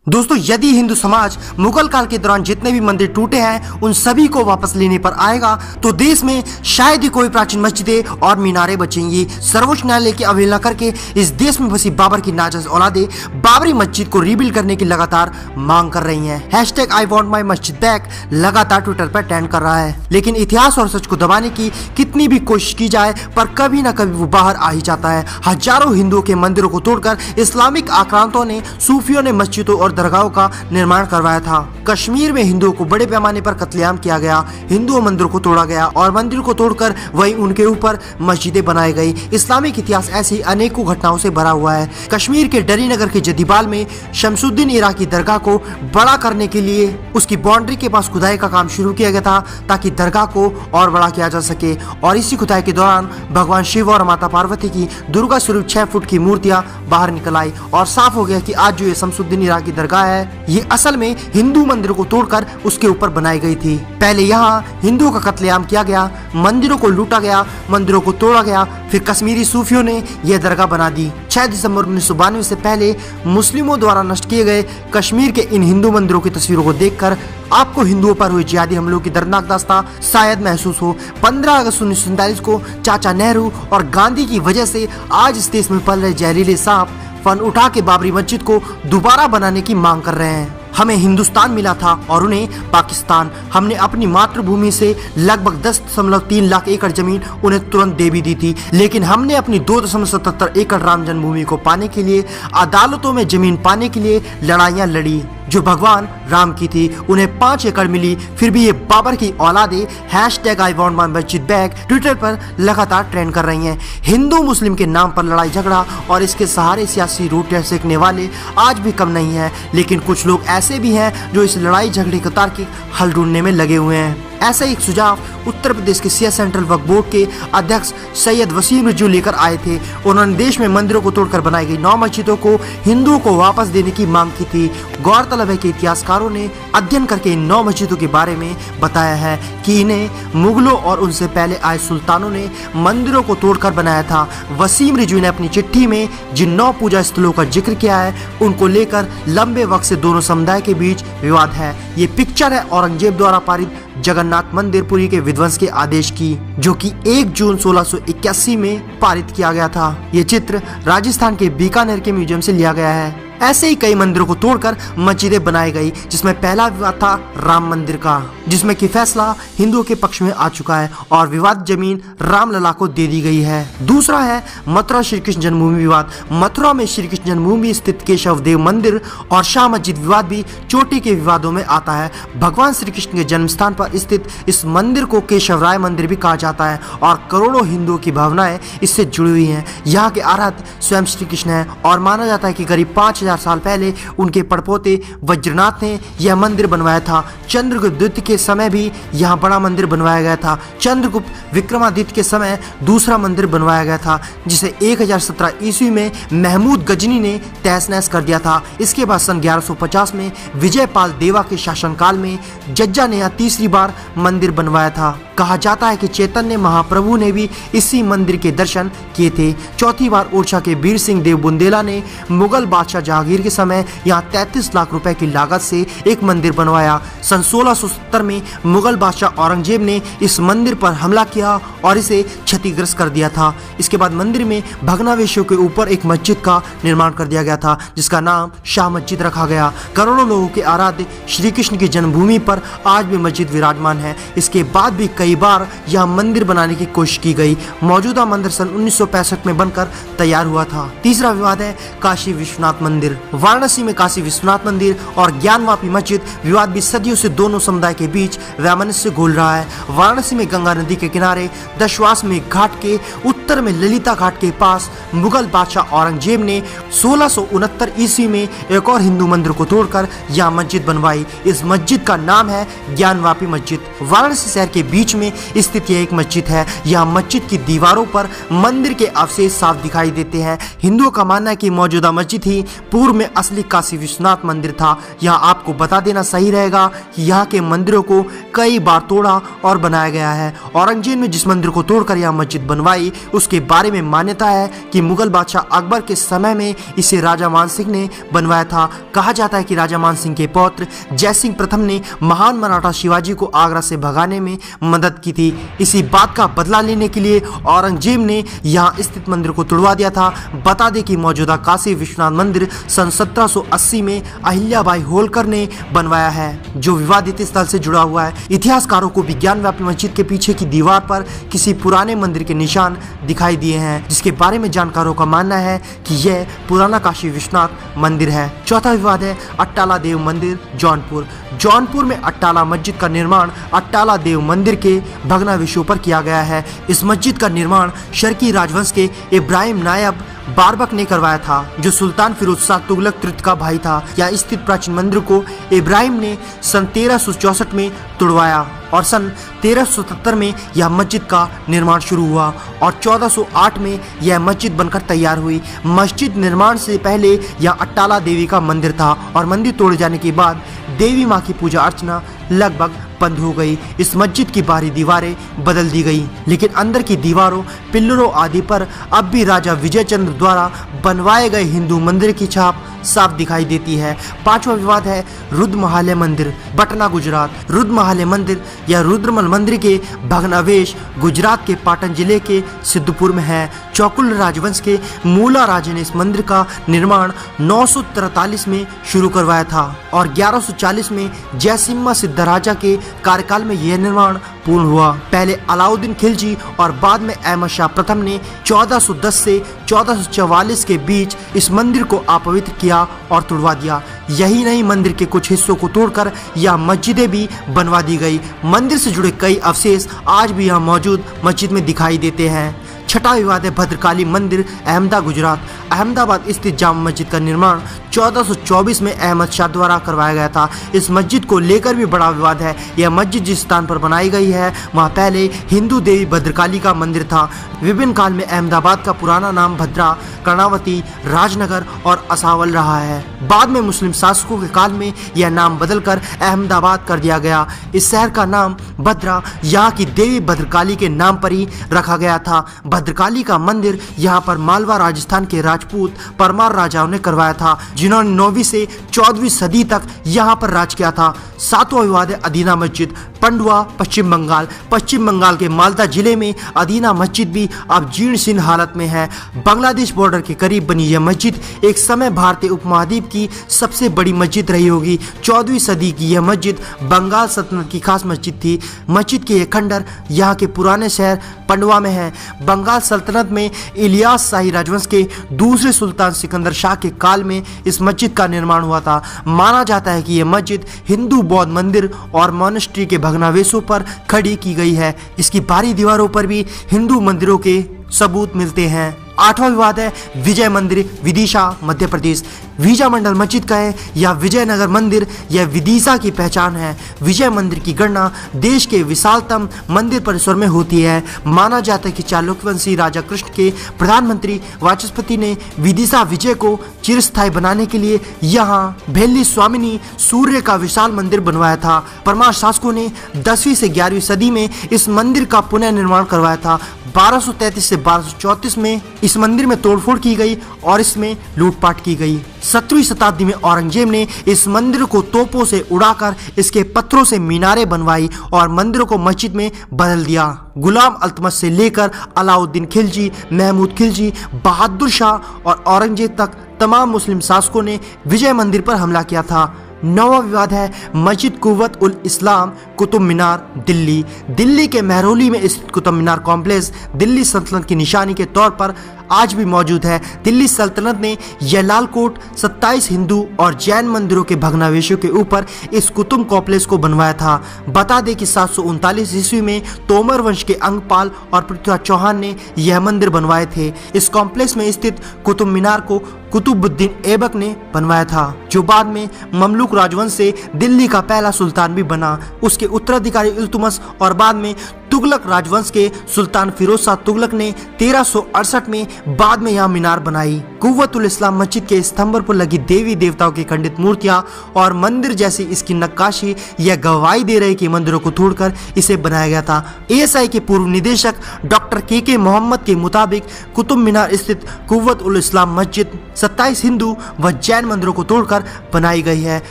दोस्तों, यदि हिंदू समाज मुगल काल के दौरान जितने भी मंदिर टूटे हैं उन सभी को वापस लेने पर आएगा तो देश में शायद ही कोई प्राचीन मस्जिदें और मीनारें बचेंगी। सर्वोच्च न्यायालय की अवहेलना करके इस देश में बसी बाबर की नाजायज औलादे बाबरी मस्जिद को रीबिल्ड करने की लगातार मांग कर रही हैं। हैशटैग आई वॉन्ट माई मस्जिद बैक लगातार ट्विटर पर ट्रेंड कर रहा है, लेकिन इतिहास और सच को दबाने की कितनी भी कोशिश की जाए पर कभी न कभी वो बाहर आ ही जाता है। हजारों हिंदुओं के मंदिरों को तोड़कर इस्लामिक आक्रांतों ने, सूफियों ने मस्जिदों और दरगाहों का निर्माण करवाया था। कश्मीर में हिंदुओं को बड़े पैमाने पर कत्लेआम किया गया, हिंदू मंदिरों को तोड़ा गया और मंदिर को तोड़कर वहीं उनके ऊपर मस्जिदें बनाई गई। इस्लामिक इतिहास ऐसी अनेकों घटनाओं से भरा हुआ है। कश्मीर के डरी नगर के जदीबाल में शमसुद्दीन इराकी दरगाह को बड़ा करने के लिए उसकी बाउंड्री के पास खुदाई का काम शुरू किया गया था ताकि दरगाह को और बड़ा किया जा सके। और इसी खुदाई के दौरान भगवान शिव और माता पार्वती की दुर्गा स्वरूप 6 फुट की मूर्तियां बाहर निकल आई और साफ हो गया कि आज जो ये शमसुद्दीन इराकी दरगाह है ये असल में हिंदू मंदिरों को तोड़कर उसके ऊपर बनाई गई थी। पहले यहाँ हिंदुओं का कत्लेआम किया गया, मंदिरों को लूटा गया, मंदिरों को तोड़ा गया, फिर कश्मीरी सूफियों ने यह दरगाह बना दी। 6 दिसंबर 1992 से पहले मुस्लिमों द्वारा नष्ट किए गए कश्मीर के इन हिंदू मंदिरों की तस्वीरों को देखकर आपको हिंदुओं पर हुए जिहादी हमलों की दर्दनाक दास्तां शायद महसूस हो। 15 अगस्त 1947 को चाचा नेहरू और गांधी की वजह से आज इस देश में पल रहे जहरीले सांप फन उठा के बाबरी मस्जिद को दोबारा बनाने की मांग कर रहे हैं। हमें हिंदुस्तान मिला था और उन्हें पाकिस्तान। हमने अपनी मातृभूमि से लगभग 10.3 लाख एकड़ जमीन उन्हें तुरंत दे भी दी थी, लेकिन हमने अपनी 2.77 एकड़ राम जन्मभूमि को पाने के लिए अदालतों में जमीन पाने के लिए लड़ाइयां लड़ी जो भगवान राम की थी। उन्हें 5 एकड़ मिली, फिर भी ये बाबर की औलादे हैशटैग आई वॉन्ट माई मस्जिद बैक ट्विटर पर लगातार ट्रेंड कर रही हैं। हिंदू मुस्लिम के नाम पर लड़ाई झगड़ा और इसके सहारे सियासी रोटियां सेकने वाले आज भी कम नहीं है, लेकिन कुछ लोग ऐसे भी हैं जो इस लड़ाई झगड़े के तार्किक हल ढूंढने में लगे हुए हैं। ऐसा एक सुझाव उत्तर प्रदेश के सिया सेंट्रल वक्फ बोर्ड के अध्यक्ष सैयद वसीम रिजवी लेकर आए थे। उन्होंने देश में मंदिरों को तोड़कर बनाई गई 9 मस्जिदों को हिंदुओं को वापस देने की मांग की थी। गौरतलब है कि इतिहासकारों ने अध्ययन करके इन 9 मस्जिदों के बारे में बताया है कि इन्हें मुगलों और उनसे पहले आए सुल्तानों ने मंदिरों को तोड़कर बनाया था। वसीम रिजवी ने अपनी चिट्ठी में जिन 9 पूजा स्थलों का जिक्र किया है उनको लेकर लंबे वक्त से दोनों समुदाय के बीच विवाद है। ये पिक्चर है औरंगजेब द्वारा पारित जगन्नाथ मंदिर पुरी के विध्वंस के आदेश की, जो कि 1 जून 1681 में पारित किया गया था। ये चित्र राजस्थान के बीकानेर के म्यूजियम से लिया गया है। ऐसे ही कई मंदिरों को तोड़कर मस्जिदें बनाई गई, जिसमें पहला विवाद था राम मंदिर का, जिसमें कि फैसला हिंदुओं के पक्ष में आ चुका है और विवाद जमीन रामलला को दे दी गई है। दूसरा है मथुरा श्री कृष्ण जन्मभूमि विवाद। मथुरा में श्री कृष्ण जन्मभूमि स्थित केशव देव मंदिर और शाह मस्जिद विवाद भी चोटी के विवादों में आता है। भगवान श्री कृष्ण के जन्म स्थान पर स्थित इस मंदिर को केशव राय मंदिर भी कहा जाता है और करोड़ों हिंदुओं की भावनाएं इससे जुड़ी हुई हैं। यहाँ के आराध्य स्वयं श्री कृष्ण है और माना जाता है कि करीब 5000 साल पहले उनके पड़पोते वज्रनाथ ने यह मंदिर बनवाया था। चंद्रगुप्त द्वितीय के समय भी यहाँ बड़ा मंदिर बनवाया गया था। चंद्रगुप्त विक्रमादित्य के समय दूसरा मंदिर बनवाया गया था, जिसे 1017 ईस्वी में महमूद गजनी ने तहस नहस कर दिया था। इसके बाद सन 1150 में विजयपाल देवा के शासनकाल में जज्जा ने यहाँ तीसरी बार मंदिर बनवाया था। कहा जाता है कि चैतन्य महाप्रभु ने भी इसी मंदिर के दर्शन किए थे। चौथी बार ओरछा के वीर सिंह देव बुंदेला ने मुगल बादशाह जहांगीर के समय यहाँ 33 लाख रुपए की लागत से एक मंदिर बनवाया। सन 1670 में मुगल बादशाह औरंगजेब ने इस मंदिर पर हमला किया और इसे क्षतिग्रस्त कर दिया था। इसके बाद मंदिर में भग्नावशेषों के ऊपर एक मस्जिद का निर्माण कर दिया गया था, जिसका नाम शाह मस्जिद रखा गया। करोड़ों लोगों के आराध्य श्री कृष्ण की जन्मभूमि पर आज भी मस्जिद विराजमान है। इसके बाद भी कई बार यह मंदिर बनाने की कोशिश की गई। मौजूदा मंदिर सन 1965 में बनकर तैयार हुआ था। तीसरा विवाद है काशी विश्वनाथ मंदिर। वाराणसी में काशी विश्वनाथ मंदिर और ज्ञानवापी मस्जिद विवाद भी सदियों से दोनों समुदाय के बीच वैमनस्य घोल रहा है। वाराणसी में गंगा नदी के किनारे दशाश्वमेध घाट के उत्तर में ललिता घाट के पास मुगल बादशाह औरंगजेब ने 1669 ईस्वी में एक और हिंदू मंदिर को तोड़कर यह मस्जिद बनवाई। इस मस्जिद का नाम है ज्ञानवापी मस्जिद। वाराणसी शहर के बीच में स्थित यह एक मस्जिद है। यह मस्जिद की दीवारों पर मंदिर के अवशेष साफ दिखाई देते हैं। हिंदुओं का मानना है कि मौजूदा मस्जिद ही पूर्व में असली काशी विश्वनाथ मंदिर था। यहाँ आपको बता देना सही रहेगा कि यहाँ के मंदिरों को कई बार तोड़ा और बनाया गया है। औरंगजेब ने जिस मंदिर को तोड़कर यहाँ मस्जिद बनवाई उसके बारे में मान्यता है कि मुगल बादशाह अकबर के समय में इसे राजा मान सिंह ने बनवाया था। कहा जाता है कि राजा मान सिंह के पौत्र जय सिंह प्रथम ने महान मराठा शिवाजी को आगरा से भगाने में मदद की थी। इसी बात का बदला लेने के लिए औरंगजेब ने यहाँ स्थित मंदिर को तोड़वा दिया था। बता दें कि मौजूदा काशी विश्वनाथ मंदिर सन 1780 में अहिल्याबाई होलकर ने बनवाया है, जो विवादित स्थल से जुड़ा हुआ है। इतिहासकारों को विज्ञान व्यापी मस्जिद के पीछे की दीवार पर किसी पुराने मंदिर के निशान दिखाई दिए हैं, जिसके बारे में जानकारों का मानना है कि यह पुराना काशी विश्वनाथ मंदिर है। चौथा विवाद है अट्टाला देव मंदिर जौनपुर। जौनपुर में अट्टाला मस्जिद का निर्माण अट्टाला देव मंदिर के भग्नावशेषों पर किया गया है। इस मस्जिद का निर्माण शर्की राजवंश के इब्राहिम नायब बारबक ने करवाया था, जो सुल्तान फिरोज शाह तुगलक तृतीय का भाई था। यहाँ स्थित प्राचीन मंदिर को इब्राहिम ने सन 1364 में तोड़वाया और सन 1377 में यह मस्जिद का निर्माण शुरू हुआ और 1408 में यह मस्जिद बनकर तैयार हुई। मस्जिद निर्माण से पहले यह अट्टाला देवी का मंदिर था और मंदिर तोड़े जाने के बाद देवी माँ की पूजा अर्चना लगभग बंद हो गई। इस मस्जिद की बाहरी दीवारें बदल दी गई, लेकिन अंदर की दीवारों, पिल्लरों आदि पर अब भी राजा विजय चंद्र द्वारा बनवाए गए हिंदू मंदिर की छाप साफ दिखाई देती है। पांचवा विवाद है रुद्रमहालय मंदिर पटना गुजरात। रुद्रमहालय मंदिर या रुद्रमल मंदिर के भग्नावशेष गुजरात के पाटन जिले के सिद्धपुर में है। चौकुल राजवंश के मूला राजा ने इस मंदिर का निर्माण 943 में शुरू करवाया था और 1140 में जयसिम्हा सिद्धराजा के कार्यकाल में यह निर्माण पूर्ण हुआ। पहले अलाउद्दीन खिलजी और बाद में अहमद शाह प्रथम ने 1410 से 1444 के बीच इस मंदिर को अपवित्र किया और तोड़वा दिया। यही नहीं, मंदिर के कुछ हिस्सों को तोड़कर यह मस्जिदें भी बनवा दी गई। मंदिर से जुड़े कई अवशेष आज भी यहाँ मौजूद मस्जिद में दिखाई देते हैं। छठा विवाद है भद्रकाली मंदिर अहमदा गुजरात। अहमदाबाद स्थित जामा मस्जिद का निर्माण 1424 में अहमद शाह द्वारा करवाया गया था। इस मस्जिद को लेकर भी बड़ा विवाद है। यह मस्जिद जिस स्थान पर बनाई गई है वहाँ पहले हिंदू देवी भद्रकाली का मंदिर था। विभिन्न काल में अहमदाबाद का पुराना नाम भद्रा, कर्णावती, राजनगर और असावल रहा है। बाद में मुस्लिम शासकों के काल में यह नाम बदलकर अहमदाबाद कर दिया गया। इस शहर का नाम भद्रा यहाँ की देवी भद्रकाली के नाम पर ही रखा गया था। भद्रकाली का मंदिर यहाँ पर मालवा राजस्थान के राजपूत परमार राजाओं ने करवाया था, जिन्होंने 9वीं से 14वीं सदी तक यहाँ पर राज किया था। सातवां विवाद है अदीना मस्जिद पंडुआ पश्चिम बंगाल। पश्चिम बंगाल के मालदा जिले में अदीना मस्जिद भी अब जीर्ण शीर्ण हालत में है। बांग्लादेश बॉर्डर के करीब बनी यह मस्जिद एक समय भारतीय उपमहाद्वीप की सबसे बड़ी मस्जिद रही होगी। 14वीं सदी की यह मस्जिद बंगाल सल्तनत की खास मस्जिद थी। मस्जिद के एक खंडर यहाँ के पुराने शहर पंडुआ में है। बंगाल सल्तनत में इलियास शाही राजवंश के दूसरे सुल्तान सिकंदर शाह के काल में इस मस्जिद का निर्माण हुआ था। माना जाता है कि यह मस्जिद हिंदू बौद्ध मंदिर और मॉनेस्ट्री के भग्नावशेषों पर खड़ी की गई है। इसकी बाहरी दीवारों पर भी हिंदू मंदिरों के सबूत मिलते हैं। आठवां विवाद है विजय मंदिर विदिशा मध्य प्रदेश। विजय मंडल मस्जिद का है या विजयनगर मंदिर यह विदिशा की पहचान है। विजय मंदिर की गणना देश के विशालतम मंदिर परिसर में होती है। माना जाता है कि चालुक्यवंशी राजा कृष्ण के प्रधानमंत्री वाचस्पति ने विदिशा विजय को चिरस्थायी बनाने के लिए यहाँ भेल्ली स्वामिनी सूर्य का विशाल मंदिर बनवाया था। परमार शासकों ने 10वीं से 11वीं सदी में इस मंदिर का पुनः निर्माण करवाया था। 1233 से 1234 में इस मंदिर में तोड़फोड़ की गई और इसमें लूटपाट की गई। 17वीं शताब्दी में औरंगजेब ने इस मंदिर को तोपों से उड़ाकर इसके पत्थरों से मीनारें बनवाई और मंदिर को मस्जिद में बदल दिया। गुलाम अल्तमश से लेकर अलाउद्दीन खिलजी, महमूद खिलजी, बहादुर शाह और औरंगजेब तक तमाम मुस्लिम शासकों ने विजय मंदिर पर हमला किया था। नौवां विवाद है मस्जिद कुव्वत उल इस्लाम कुतुब मीनार दिल्ली। दिल्ली के महरौली में स्थित कुतुब मीनार कॉम्प्लेक्स दिल्ली सल्तनत की निशानी के तौर पर आज भी मौजूद है। दिल्ली सल्तनत ने यह लाल कोट 27 हिंदू और जैन मंदिरों के भग्नावशेषों के ऊपर इस कुतुब कॉम्प्लेक्स को बनवाया था। बता दें कि 739 ईस्वी में तोमर वंश के अंगपाल और पृथ्वीराज चौहान ने यह मंदिर बनवाए थे। इस कॉम्प्लेक्स में स्थित कुतुब मीनार को कुतुबुद्दीन ऐबक ने बनवाया था, जो बाद में ममलूक राजवंश से दिल्ली का पहला सुल्तान भी बना। उसके उत्तराधिकारी इल्तुतमिश और बाद में तुगलक राजवंश के सुल्तान फिरोज शाह तुगलक ने 1368 में बाद में यहाँ मीनार बनाई। कुव्वतुल इस्लाम मस्जिद के स्तंभ पर लगी देवी देवताओं की खंडित मूर्तियां और मंदिर जैसी इसकी नक्काशी यह गवाही दे रहे कि मंदिरों को तोड़कर इसे बनाया गया था। ASI के पूर्व निदेशक डॉक्टर KK मोहम्मद के मुताबिक कुतुब मीनार स्थित कुव्वतुल इस्लाम मस्जिद 27 हिंदू व जैन मंदिरों को तोड़कर बनाई गई है।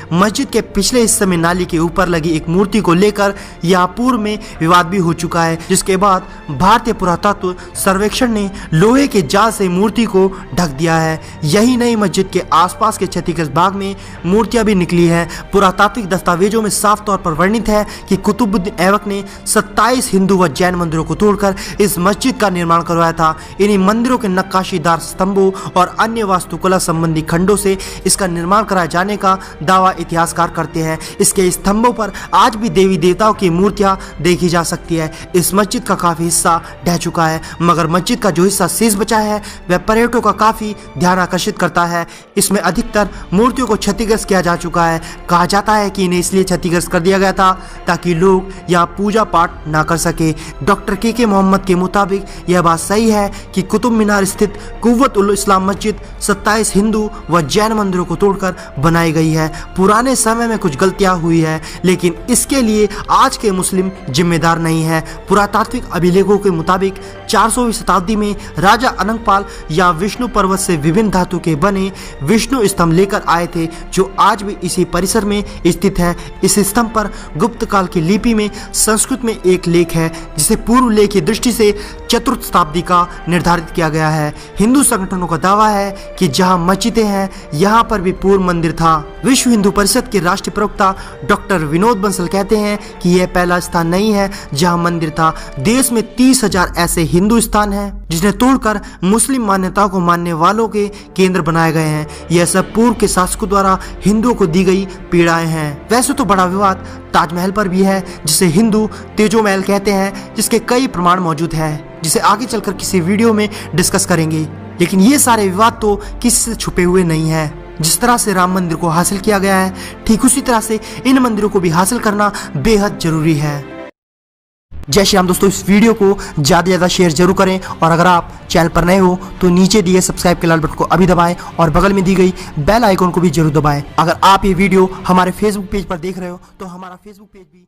मस्जिद के पिछले हिस्से में नाली के ऊपर लगी एक मूर्ति को लेकर यह पूर्व में विवाद भी हो चुका है, जिसके बाद भारतीय पुरातत्व सर्वेक्षण ने लोहे के जाल से मूर्ति को ढक दिया है। यही नहीं, मस्जिद के आसपास के क्षतिग्रस्त भाग में मूर्तियां भी निकली हैं। पुरातात्विक दस्तावेजों में साफ तौर पर वर्णित है कि कुतुबुद्दीन ऐबक ने 27 हिंदू व जैन मंदिरों को तोड़कर इस मस्जिद का निर्माण करवाया था। इन्हीं मंदिरों के नक्काशीदार स्तंभों और अन्य वास्तुकला संबंधी खंडों से इसका निर्माण कराए जाने का दावा इतिहासकार करते हैं। इसके स्तंभों पर आज भी देवी देवताओं की मूर्तियां देखी जा सकती है। इस मस्जिद का काफी हिस्सा ढह चुका है, मगर मस्जिद का जो हिस्सा शेष बचा है वह पर्यटकों का काफी ध्यान आकर्षित करता है। इसमें अधिकतर मूर्तियों को क्षतिग्रस्त किया जा चुका है। कहा जाता है कि इन्हें इसलिए क्षतिग्रस्त कर दिया गया था ताकि लोग यहाँ पूजा पाठ ना कर सके। डॉक्टर KK मोहम्मद के मुताबिक यह बात सही है कि कुतुब मीनार स्थित कुव्वतुल इस्लाम मस्जिद 27 हिंदू व जैन मंदिरों को तोड़कर बनाई गई है। पुराने समय में कुछ गलतियां हुई है, लेकिन इसके लिए आज के मुस्लिम जिम्मेदार नहीं है। पुरातात्विक अभिलेखों के मुताबिक 400वीं शताब्दी में राजा अनंगपाल या विष्णु पर्वत से विभिन्न धातु के बने विष्णु स्तंभ लेकर आए थे, जो आज भी इसी परिसर में स्थित है। इस स्तंभ पर गुप्त काल की लिपि में संस्कृत में एक लेख है, जिसे पूर्व लेख की दृष्टि से चतुर्थ शताब्दी का निर्धारित किया गया है। हिंदू संगठनों का दावा है कि जहां मस्जिदें हैं यहाँ पर भी पूर्व मंदिर था। विश्व हिंदू परिषद के राष्ट्रीय प्रवक्ता डॉक्टर विनोद बंसल कहते हैं कि यह पहला स्थान नहीं है जहां मंदिर था। देश में 30,000 ऐसे हिंदू स्थान हैं जिन्हें तोड़कर मुस्लिम मान्यताओं को मानने वालों के केंद्र बनाए गए हैं। यह सब पूर्व के शासकों द्वारा हिंदुओं को दी गई पीड़ाएं हैं। वैसे तो बड़ा विवाद ताजमहल पर भी है, जिसे हिंदू तेजोमहल कहते हैं, जिसके कई प्रमाण मौजूद है, जिसे आगे चलकर किसी वीडियो में डिस्कस करेंगे। लेकिन ये सारे विवाद तो किसी से छुपे हुए नहीं है। जिस तरह से राम मंदिर को हासिल किया गया है, ठीक उसी तरह से इन मंदिरों को भी हासिल करना बेहद जरूरी है। जय श्री राम दोस्तों, इस वीडियो को ज़्यादा से ज़्यादा शेयर जरूर करें, और अगर आप चैनल पर नए हो तो नीचे दिए सब्सक्राइब के लाल बटन को अभी दबाएं और बगल में दी गई बेल आइकन को भी जरूर दबाएं। अगर आप ये वीडियो हमारे फेसबुक पेज पर देख रहे हो तो हमारा फेसबुक पेज भी